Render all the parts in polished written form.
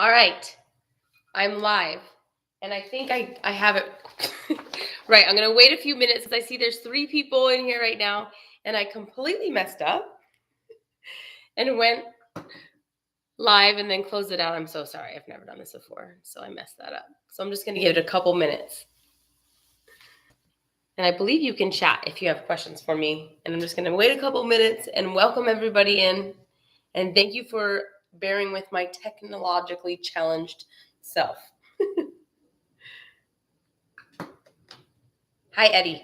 All right, I'm live, and I think I have it right. I'm going to wait a few minutes because I see there's 3 people in here right now, and I completely messed up and went live and then closed it out. I'm so sorry. I've never done this before, so I messed that up. So I'm just going to give it a couple minutes. And I believe you can chat if you have questions for me. And I'm just going to wait a couple minutes and welcome everybody in. And thank you for bearing with my technologically challenged self. Hi, Eddie.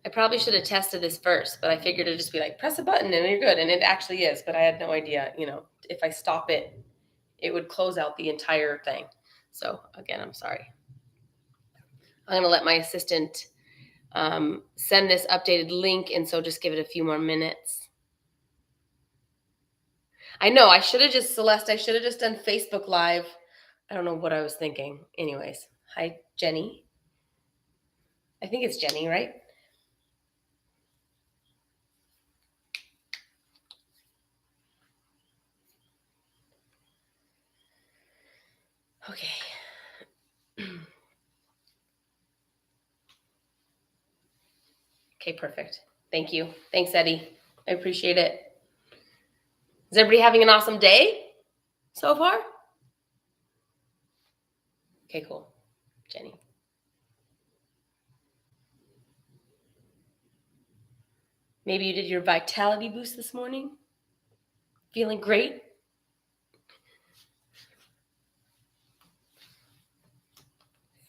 I probably should have tested this first, but I figured it'd just be like, press a button and you're good. And it actually is, but I had no idea, if I stop it, it would close out the entire thing. So again, I'm sorry. I'm going to let my assistant send this updated link, and so just give it a few more minutes. I know, I should have just done Facebook Live. I don't know what I was thinking. Anyways, hi, Jenny. I think it's Jenny, right? Okay. Okay, perfect. Thank you. Thanks, Eddie. I appreciate it. Is everybody having an awesome day so far? Okay, cool. Jenny. Maybe you did your vitality boost this morning? Feeling great?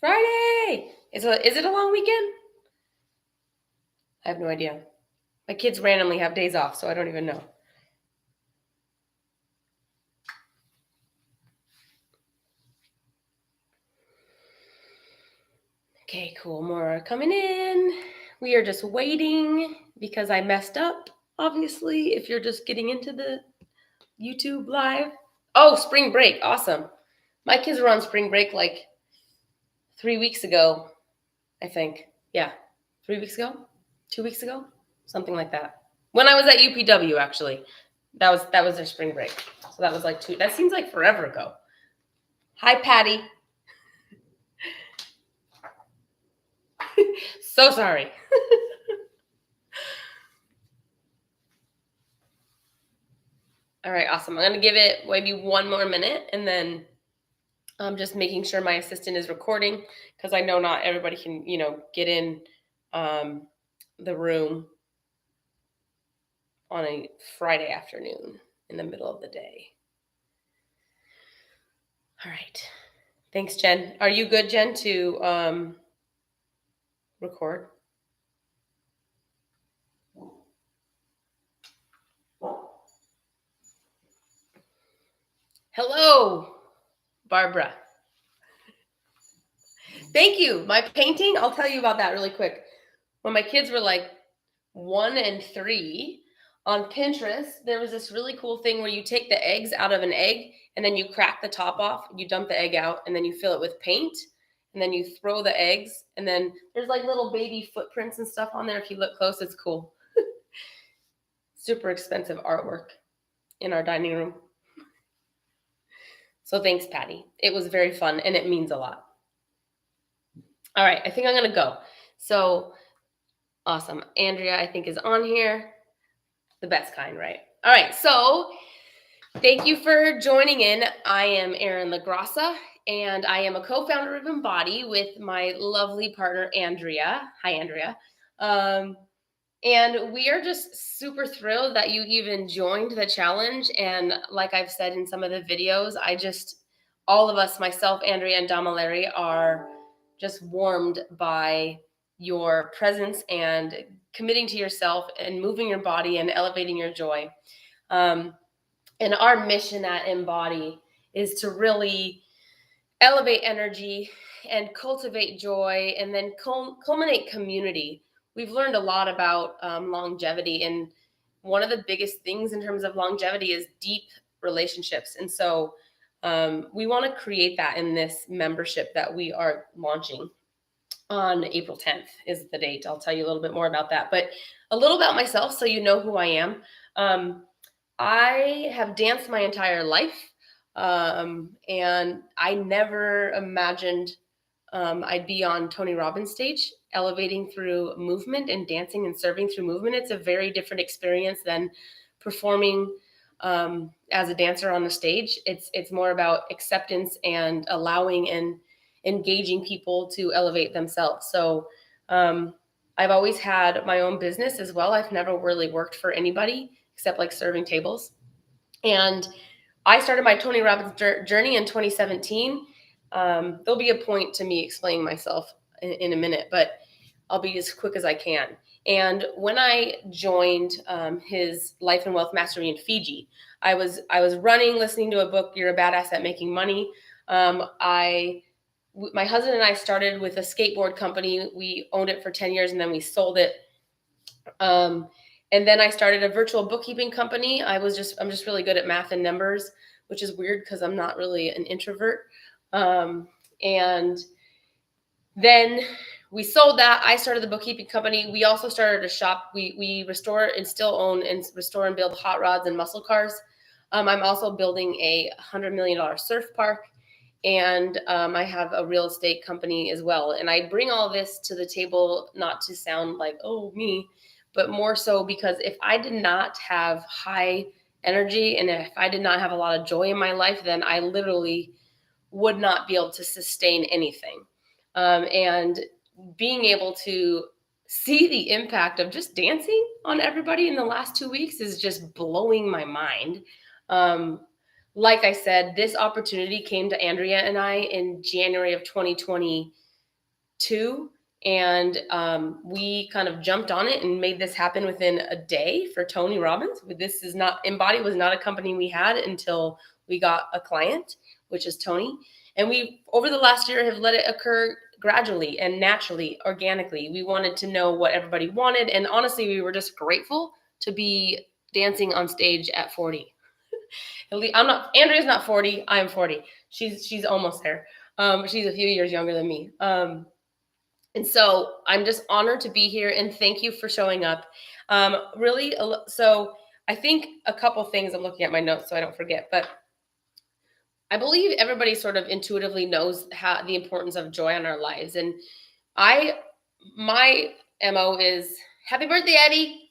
Friday! Is it a long weekend? I have no idea. My kids randomly have days off, so I don't even know. Okay, cool. More are coming in. We are just waiting because I messed up, obviously, if you're just getting into the YouTube live. Oh, spring break. Awesome. My kids were on spring break like 3 weeks ago, I think. Yeah, 3 weeks ago? 2 weeks ago? Something like that. When I was at UPW, actually. That was their spring break. So that was like that seems like forever ago. Hi, Patty. So sorry. All right, awesome. I'm going to give it maybe 1 more minute, and then I'm just making sure my assistant is recording because I know not everybody can, get in the room on a Friday afternoon in the middle of the day. All right. Thanks, Jen. Are you good, Jen, to record? Hello, Barbara. Thank you. My painting, I'll tell you about that really quick. When my kids were like 1 and 3, on Pinterest, there was this really cool thing where you take the eggs out of an egg and then you crack the top off, you dump the egg out, and then you fill it with paint, and then you throw the eggs, and then there's like little baby footprints and stuff on there. If you look close, it's cool. Super expensive artwork in our dining room. So thanks, Patty. It was very fun, and it means a lot. All right, I think I'm going to go. So awesome. Andrea, I think, is on here. The best kind, right? All right, so thank you for joining in. I am Erin LaGrassa, and I am a co-founder of EmBody with my lovely partner, Andrea. Hi, Andrea. And we are just super thrilled that you even joined the challenge. And like I've said in some of the videos, all of us, myself, Andrea, and Damaleri, are just warmed by your presence and committing to yourself and moving your body and elevating your joy. And our mission at EmBody is to really elevate energy and cultivate joy, and then culminate community. We've learned a lot about longevity, and one of the biggest things in terms of longevity is deep relationships. And so we want to create that in this membership that we are launching on April 10th is the date. I'll tell you a little bit more about that, but a little about myself so you know who I am. I have danced my entire life, and I never imagined I'd be on Tony Robbins' stage, elevating through movement and dancing and serving through movement. It's a very different experience than performing as a dancer on the stage. It's more about acceptance and allowing and engaging people to elevate themselves. So I've always had my own business as well. I've never really worked for anybody except like serving tables. And I started my Tony Robbins journey in 2017. There'll be a point to me explaining myself in a minute, but I'll be as quick as I can. And when I joined his Life and Wealth Mastery in Fiji, I was running, listening to a book, You're a Badass at Making Money. My husband and I started with a skateboard company. We owned it for 10 years and then we sold it. And then I started a virtual bookkeeping company. I'm just really good at math and numbers, which is weird because I'm not really an introvert. And then we sold that. I started the bookkeeping company. We also started a shop. We restore and still own and restore and build hot rods and muscle cars. I'm also building a $100 million surf park. And I have a real estate company as well. And I bring all this to the table, not to sound like, oh, me, but more so because if I did not have high energy and if I did not have a lot of joy in my life, then I literally would not be able to sustain anything. And being able to see the impact of just dancing on everybody in the last 2 weeks is just blowing my mind. Like I said, this opportunity came to Andrea and I in January of 2022. And we kind of jumped on it and made this happen within a day for Tony Robbins. This is not, EmBody was not a company we had until we got a client, which is Tony. And we, over the last year, have let it occur gradually and naturally, organically. We wanted to know what everybody wanted. And honestly, we were just grateful to be dancing on stage at 40. Andrea's not 40. I'm 40. She's almost there. She's a few years younger than me. And so I'm just honored to be here and thank you for showing up. Really, so I think a couple things, I'm looking at my notes so I don't forget, but I believe everybody sort of intuitively knows how the importance of joy in our lives. And my MO is happy birthday, Eddie.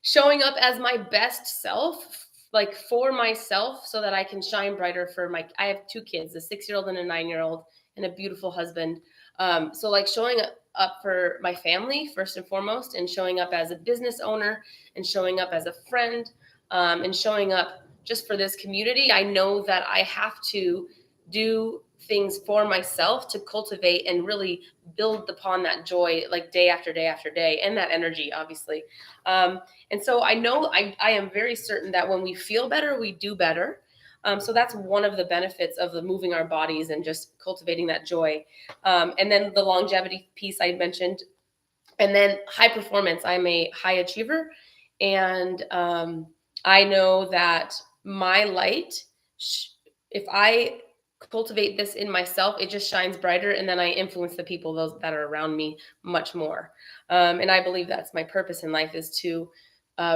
Showing up as my best self, like for myself, so that I can shine brighter for I have 2 kids, a 6-year-old and a 9-year-old, and a beautiful husband. So like showing up for my family first and foremost, and showing up as a business owner, and showing up as a friend, and showing up just for this community. I know that I have to do things for myself to cultivate and really build upon that joy, like day after day after day, and that energy, obviously. And so I know I am very certain that when we feel better, we do better. So that's one of the benefits of the moving our bodies and just cultivating that joy. And then the longevity piece I mentioned, and then high performance. I'm a high achiever, and I know that my light, if I cultivate this in myself, it just shines brighter, and then I influence the people that are around me much more. And I believe that's my purpose in life, is to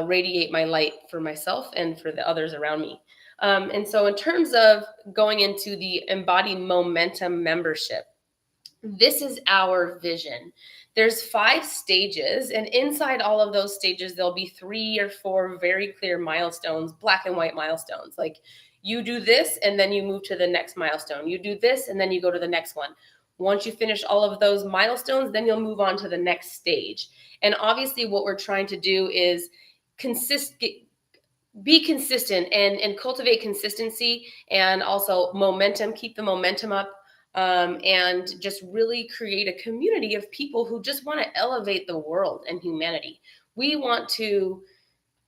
radiate my light for myself and for the others around me. And so in terms of going into the EmBody Momentum membership, this is our vision. There's 5 stages, and inside all of those stages, there'll be 3 or 4 very clear milestones, black and white milestones. Like you do this, and then you move to the next milestone. You do this, and then you go to the next one. Once you finish all of those milestones, then you'll move on to the next stage. And obviously what we're trying to do is be consistent and cultivate consistency, and also momentum, keep the momentum up. And just really create a community of people who just want to elevate the world and humanity. We want to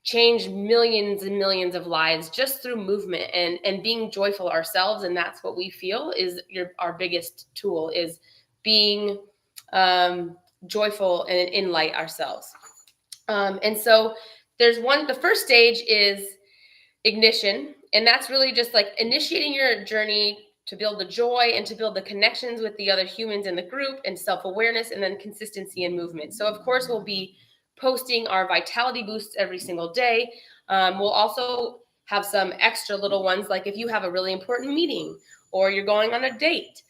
change millions and millions of lives just through movement and being joyful ourselves. And that's what we feel is our biggest tool, is being joyful and in light ourselves. And so the first stage is ignition. And that's really just like initiating your journey to build the joy and to build the connections with the other humans in the group, and self-awareness, and then consistency and movement. So of course we'll be posting our vitality boosts every single day. We'll also have some extra little ones, like if you have a really important meeting or you're going on a date,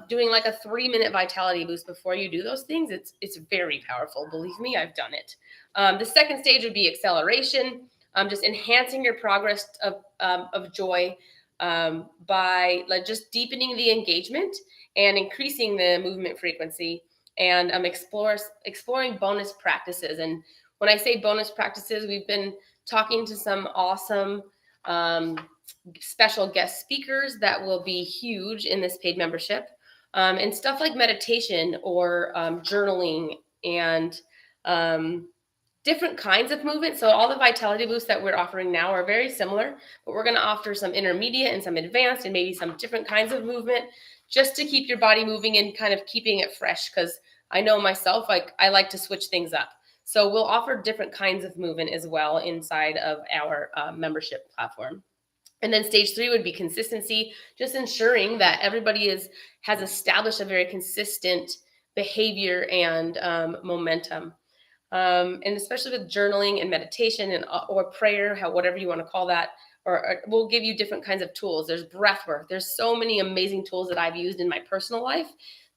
doing like a 3-minute vitality boost before you do those things, it's very powerful. Believe me, I've done it. The second stage would be acceleration, just enhancing your progress of joy by like just deepening the engagement and increasing the movement frequency, and exploring bonus practices. And when I say bonus practices, we've been talking to some awesome special guest speakers that will be huge in this paid membership, and stuff like meditation or journaling and different kinds of movement. So all the vitality boosts that we're offering now are very similar, but we're going to offer some intermediate and some advanced and maybe some different kinds of movement, just to keep your body moving and kind of keeping it fresh. Because I know myself, like I like to switch things up. So we'll offer different kinds of movement as well inside of our membership platform. And then stage 3 would be consistency, just ensuring that everybody has established a very consistent behavior and momentum. And especially with journaling and meditation and or prayer, whatever you want to call that, or we'll give you different kinds of tools. There's breath work. There's so many amazing tools that I've used in my personal life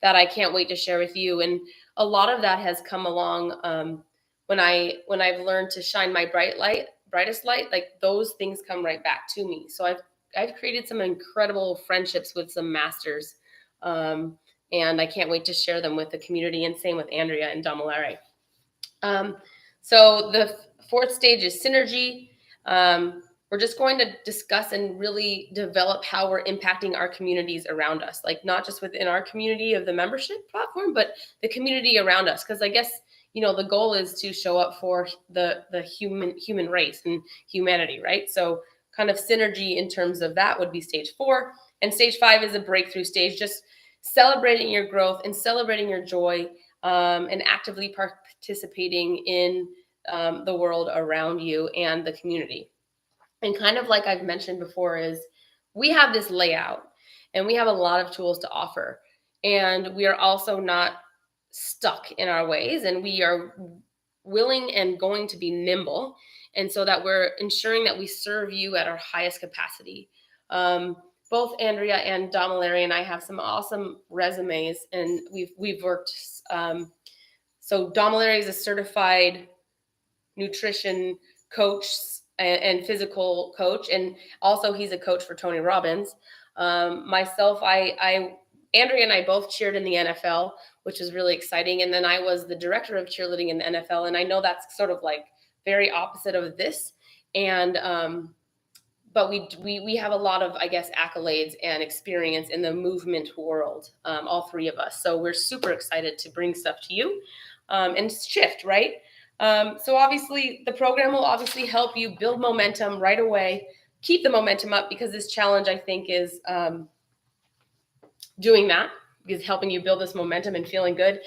that I can't wait to share with you. And a lot of that has come along when I've learned to shine my brightest light. Like those things come right back to me. So I've created some incredible friendships with some masters, and I can't wait to share them with the community. And same with Andrea and Damalere. So the fourth stage is synergy. We're just going to discuss and really develop how we're impacting our communities around us, like not just within our community of the membership platform, but the community around us. Because I guess, the goal is to show up for the human race and humanity, right? So kind of synergy in terms of that would be stage 4. And stage 5 is a breakthrough stage, just celebrating your growth and celebrating your joy, and actively participating in the world around you and the community. And kind of like I've mentioned before, is we have this layout and we have a lot of tools to offer, and we are also not stuck in our ways, and we are willing and going to be nimble, and so that we're ensuring that we serve you at our highest capacity. Both Andrea and Damalere and I have some awesome resumes, and we've worked. So Damalere is a certified nutrition coach and physical coach, and also he's a coach for Tony Robbins. Myself, Andrea and I both cheered in the NFL, which is really exciting. And then I was the director of cheerleading in the NFL, and I know that's sort of like very opposite of this. And but we have a lot of, I guess, accolades and experience in the movement world, all three of us. So we're super excited to bring stuff to you and shift, right? So obviously the program will obviously help you build momentum right away, keep the momentum up, because this challenge, I think, is doing that, is helping you build this momentum and feeling good.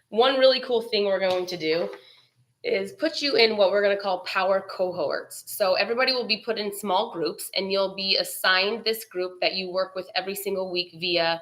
One really cool thing we're going to do is put you in what we're going to call power cohorts. So everybody will be put in small groups, and you'll be assigned this group that you work with every single week via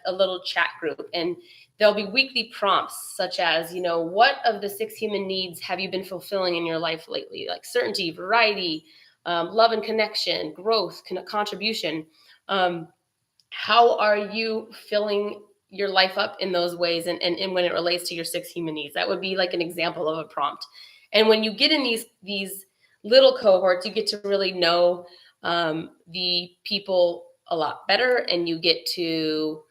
a little chat group. And there'll be weekly prompts such as, what of the 6 human needs have you been fulfilling in your life lately? Like certainty, variety, love and connection, growth, contribution. How are you filling your life up in those ways, and when it relates to your 6 human needs? That would be like an example of a prompt. And when you get in these little cohorts, you get to really know the people a lot better, and you get to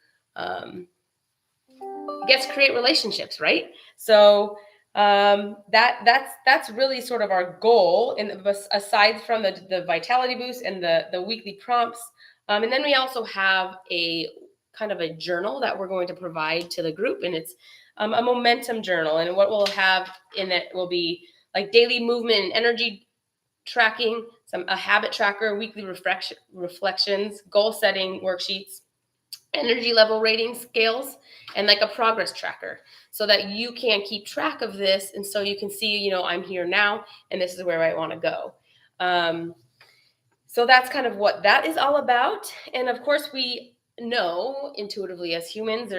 create relationships, right? So that's really sort of our goal, and aside from the vitality boost and the weekly prompts. And then we also have a kind of a journal that we're going to provide to the group, and it's a momentum journal. And what we'll have in it will be like daily movement and energy tracking, a habit tracker, weekly reflections, goal setting worksheets, energy level rating scales, and like a progress tracker, so that you can keep track of this, and so you can see, I'm here now, and this is where I want to go. So that's kind of what that is all about. And of course, we know intuitively as humans,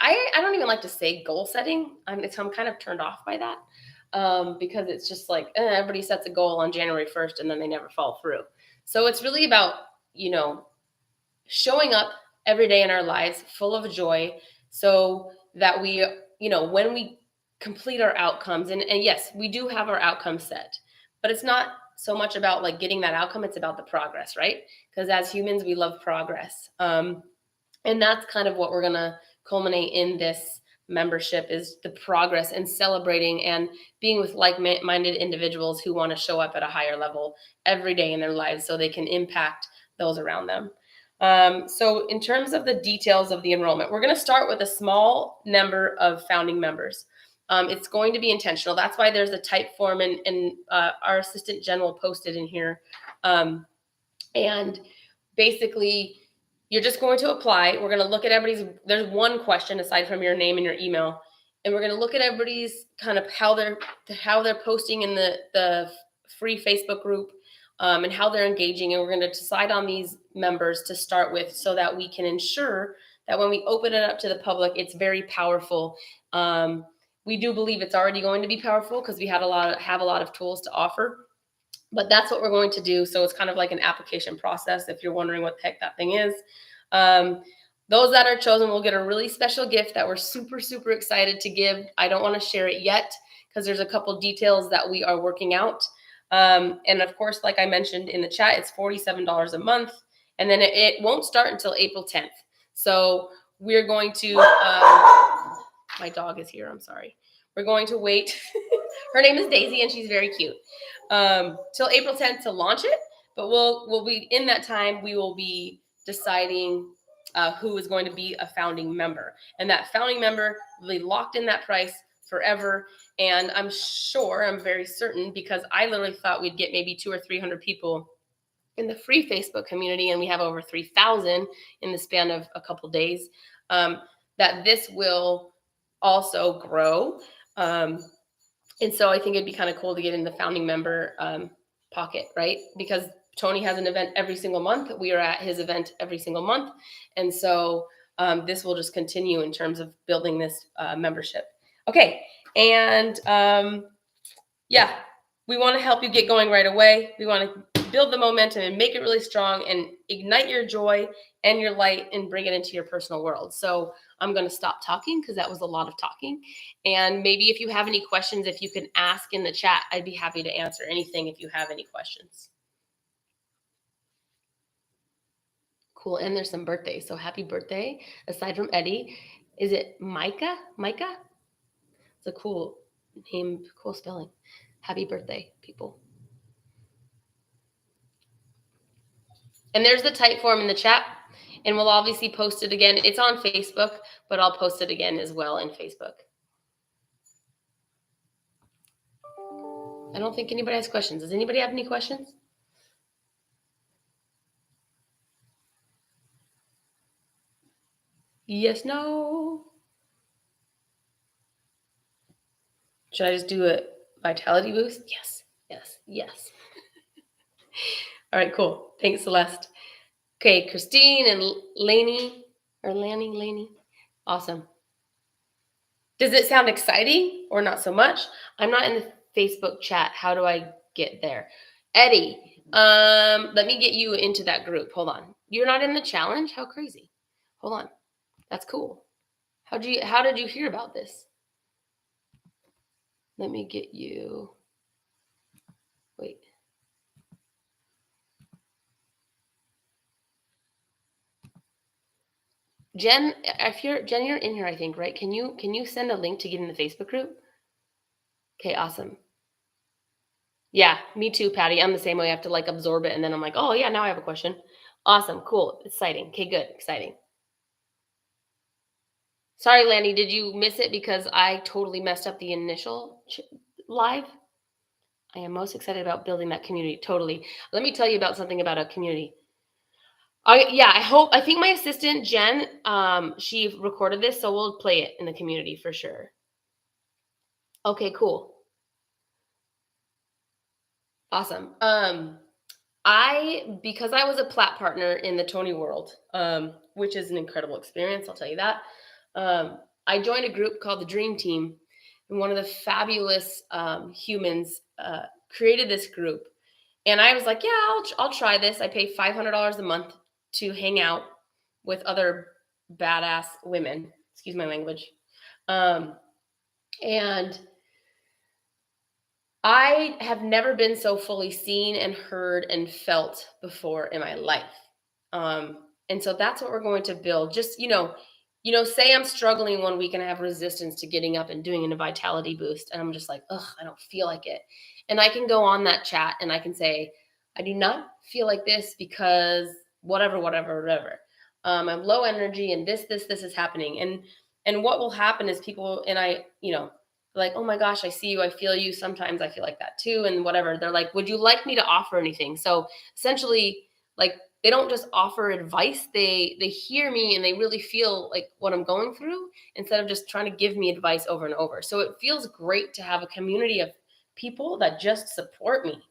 I don't even like to say goal setting. I'm kind of turned off by that, because it's just like everybody sets a goal on January 1st and then they never follow through. So it's really about, showing up every day in our lives full of joy, so that we, when we complete our outcomes, and yes, we do have our outcomes set, but it's not so much about like getting that outcome, it's about the progress, right? Because as humans, we love progress. And that's kind of what we're going to culminate in this membership, is the progress and celebrating and being with like-minded individuals who want to show up at a higher level every day in their lives so they can impact those around them. So in terms of the details of the enrollment, we're going to start with a small number of founding members. It's going to be intentional. That's why there's a type form, and our assistant Jen will post it in here. And basically, you're just going to apply. We're going to look at everybody's, there's one question aside from your name and your email, and we're going to look at everybody's kind of how they're posting in the free Facebook group, and how they're engaging. And we're going to decide on these members to start with so that we can ensure that when we open it up to the public, it's very powerful. We do believe it's already going to be powerful because we have a lot of tools to offer. But that's what we're going to do. So it's kind of like an application process, if you're wondering what the heck that thing is. Those that are chosen will get a really special gift that we're super, super excited to give. I don't want to share it yet because there's a couple details that we are working out. And of course, like I mentioned in the chat, it's $47 a month. And then it won't start until April 10th. So we're going to, my dog is here, I'm sorry. We're going to wait. Her name is Daisy and she's very cute. Till April 10th to launch it. But we'll be, in that time, we will be deciding who is going to be a founding member. And that founding member will be locked in that price forever. And I'm very certain, because I literally thought we'd get maybe 200 or 300 people in the free Facebook community, and we have over 3,000 in the span of a couple days, that this will also grow. And so I think it'd be kind of cool to get in the founding member pocket, right? Because Tony has an event every single month. We are at his event every single month. And so this will just continue in terms of building this membership. Okay. And yeah, we want to help you get going right away. We want to build the momentum and make it really strong and ignite your joy and your light and bring it into your personal world. So I'm going to stop talking because that was a lot of talking. And maybe if you have any questions, if you can ask in the chat, I'd be happy to answer anything if you have any questions. Cool. And there's some birthdays. So happy birthday. Aside from Eddie, is it Micah? Micah? It's a cool name, cool spelling. Happy birthday, people. And there's the type form in the chat. And we'll obviously post it again. It's on Facebook, but I'll post it again as well in Facebook. I don't think anybody has questions. Does anybody have any questions? Yes, no. Should I just do a vitality boost? Yes, yes, yes. All right, cool. Thanks, Celeste. Okay, Christine and Laney. Awesome. Does it sound exciting or not so much? I'm not in the Facebook chat. How do I get there? Eddie, let me get you into that group. Hold on. You're not in the challenge? How crazy. Hold on. That's cool. How did you hear about this? Let me get you. Wait. Jen, you're in here, I think, right? Can you send a link to get in the Facebook group? Okay, awesome. Yeah, me too, Patty. I'm the same way. I have to like absorb it, and then I'm like, oh yeah, now I have a question. Awesome, cool, exciting. Okay, good, exciting. Sorry, Lanny, did you miss it because I totally messed up the initial live? I am most excited about building that community. Totally. Let me tell you about something about a community. I think my assistant Jen, she recorded this, so we'll play it in the community for sure. Okay, cool. Awesome. Because I was a plat partner in the Tony World, which is an incredible experience, I'll tell you that. I joined a group called the Dream Team, and one of the fabulous humans created this group. And I was like, yeah, I'll try this. I pay $500 a month to hang out with other badass women. Excuse my language. And I have never been so fully seen and heard and felt before in my life. And so that's what we're going to build. Just, say I'm struggling one week and I have resistance to getting up and doing a vitality boost. And I'm just like, ugh, I don't feel like it. And I can go on that chat and I can say, I do not feel like this because whatever, whatever, whatever. I'm low energy and this is happening. And what will happen is people, and I, like, oh my gosh, I see you, I feel you. Sometimes I feel like that too. And whatever. They're like, would you like me to offer anything? So essentially, like, they don't just offer advice. They hear me and they really feel like what I'm going through instead of just trying to give me advice over and over. So it feels great to have a community of people that just support me.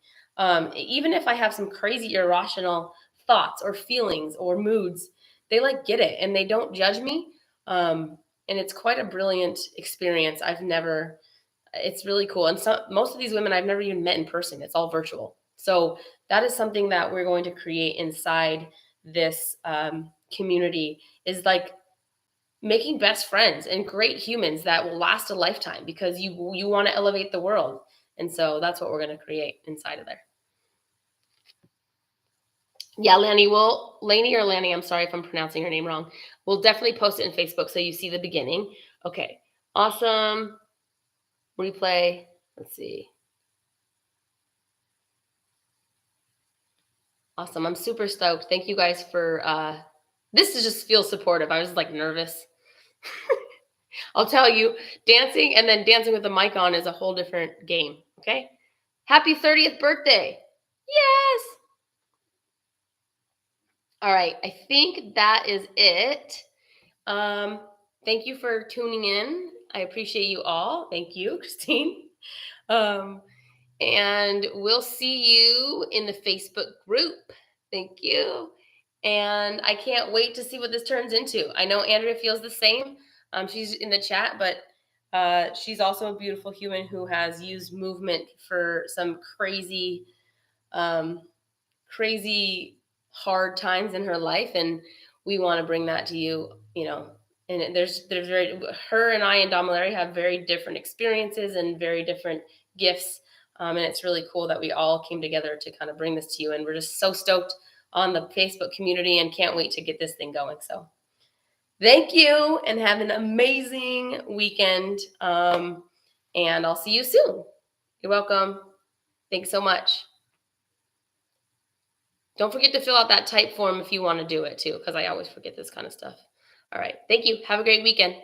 Even if I have some crazy irrational thoughts or feelings or moods, they like get it and they don't judge me. And it's quite a brilliant experience. It's really cool. And most of these women I've never even met in person. It's all virtual. So that is something that we're going to create inside this community, is like making best friends and great humans that will last a lifetime, because you want to elevate the world. And so that's what we're going to create inside of there. Yeah, Lanny, I'm sorry if I'm pronouncing her name wrong. We'll definitely post it in Facebook so you see the beginning. Okay, awesome. Replay. Let's see. Awesome. I'm super stoked. Thank you guys for this just feels supportive. I was like nervous. I'll tell you, dancing and then dancing with the mic on is a whole different game. Okay. Happy 30th birthday. Yes. All right. I think that is it. Thank you for tuning in. I appreciate you all. Thank you, Christine. And we'll see you in the Facebook group. Thank you. And I can't wait to see what this turns into. I know Andrea feels the same. She's in the chat, but she's also a beautiful human who has used movement for some crazy, crazy hard times in her life. And we want to bring that to you, and there's her and I and Larry have very different experiences and very different gifts. And it's really cool that we all came together to kind of bring this to you. And we're just so stoked on the Facebook community and can't wait to get this thing going. So thank you and have an amazing weekend. And I'll see you soon. You're welcome. Thanks so much. Don't forget to fill out that type form if you want to do it too, because I always forget this kind of stuff. All right. Thank you. Have a great weekend.